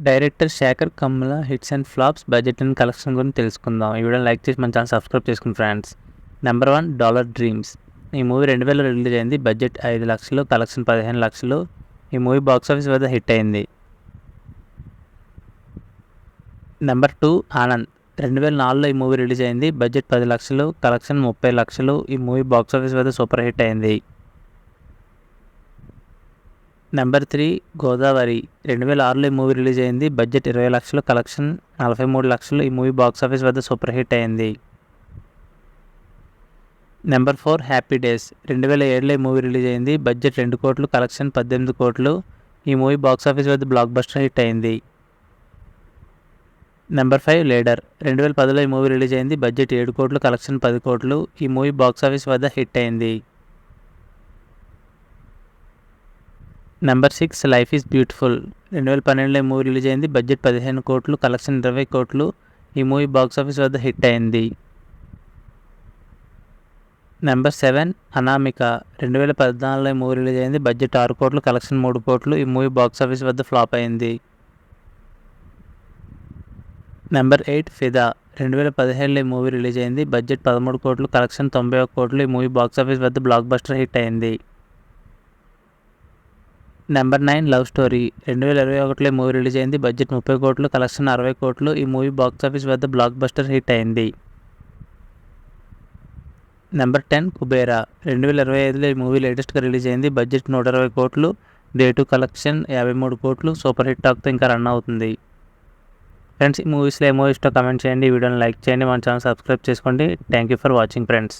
Director Sekhar Kammula hits and flops budget and collection గురించి తెలుసుకుందాం. ఈ వీడియోని లైక్ చేసి మన ఛానల్ సబ్స్క్రైబ్ చేసుకుని ఫ్రెండ్స్. Number 1 Dollar Dreams. ఈ మూవీ 2000 రిలీజ్ అయింది. బడ్జెట్ 5 లక్షలు, కలెక్షన్ 15 లక్షలు. ఈ మూవీ బాక్స్ ఆఫీస్ వద్ద హిట్ అయింది. నెంబర్ 2 ఆనంద్. 2004లో ఈ మూవీ రిలీజ్ అయింది. బడ్జెట్ 10 లక్షలు, కలెక్షన్ 30 లక్షలు. ఈ మూవీ బాక్స్ ఆఫీస్ వద్ద సూపర్ హిట్ అయింది. నెంబర్ 3 గోదావరి. 2006లో ఈ మూవీ రిలీజ్ అయింది. బడ్జెట్ 20 లక్షలు, కలెక్షన్ 43 లక్షలు. ఈ మూవీ బాక్స్ ఆఫీస్ వద్ద సూపర్ హిట్ అయింది. Number 4 happy days. 2007లో ఈ మూవీ రిలీజ్ అయింది. బడ్జెట్ 2 కోట్లు, కలెక్షన్ 18 కోట్లు. ఈ మూవీ బాక్స్ ఆఫీస్ వద్ద బ్లాక్ బస్టర్ హిట్ అయింది. Number 5 leader. 2010లో ఈ మూవీ రిలీజ్ అయింది. బడ్జెట్ 7 కోట్లు, కలెక్షన్ 10 కోట్లు. ఈ మూవీ బాక్స్ ఆఫీస్ వద్ద హిట్ అయింది. Number 6 life is beautiful. 2012లో ఈ మూవీ రిలీజ్ అయింది. బడ్జెట్ 15 కోట్లు, కలెక్షన్ 20 కోట్లు. ఈ మూవీ బాక్స్ ఆఫీస్ వద్ద హిట్ అయింది. నెంబర్ 7 అనామిక. 2014లో ఈ మూవీ రిలీజ్ అయింది. బడ్జెట్ 6 కోట్లు, కలెక్షన్ 3 కోట్లు. ఈ మూవీ బాక్స్ ఆఫీస్ వద్ద ఫ్లాప్ అయింది. నెంబర్ 8 ఫిదా. 2017లో ఈ మూవీ రిలీజ్ అయింది. బడ్జెట్ 13 కోట్లు, కలెక్షన్ 91 కోట్లు. ఈ మూవీ బాక్స్ ఆఫీస్ వద్ద బ్లాక్ బస్టర్ హిట్ అయింది. Number 9 love story. 2021లో ఈ మూవీ రిలీజ్ అయింది. బడ్జెట్ 30 కోట్లు, కలెక్షన్ 60 కోట్లు. ఈ మూవీ బాక్స్ ఆఫీస్ వద్ద బ్లాక్ బస్టర్ హిట్ అయింది. నెంబర్ 10 కుబేరా. 2025లో ఈ మూవీ లేటెస్ట్గా రిలీజ్ అయింది. బడ్జెట్ 120 కోట్లు, డే 2 కలెక్షన్ 53 కోట్లు. సూపర్ హిట్ టాక్తో ఇంకా రన్ అవుతుంది. ఫ్రెండ్స్, ఈ మూవీస్లో ఏ మూవీ ఇష్టో కమెంట్ చేయండి. ఈ వీడియోని లైక్ చేయండి, మన ఛానల్ సబ్స్క్రైబ్ చేసుకోండి. Thank you for watching friends.